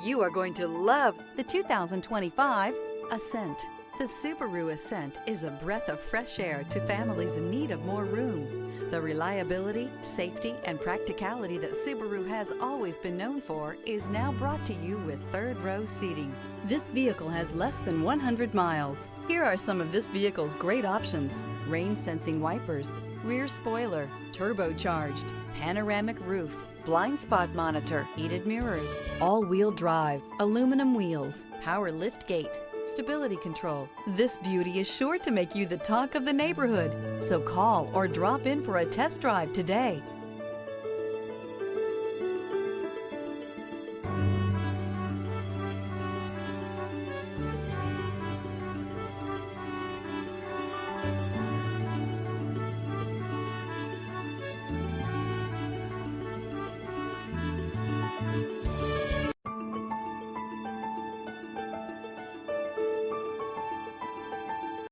You are going to love the 2025 Ascent. The Subaru Ascent is a breath of fresh air to families in need of more room. The reliability, safety, and practicality that Subaru has always been known for is now brought to you with third-row seating. This vehicle has less than 100 miles. Here are some of this vehicle's great options: rain-sensing wipers, rear spoiler, turbocharged, panoramic roof, blind spot monitor, heated mirrors, all-wheel drive, aluminum wheels, power lift gate, stability control. This beauty is sure to make you the talk of the neighborhood. So call or drop in for a test drive today.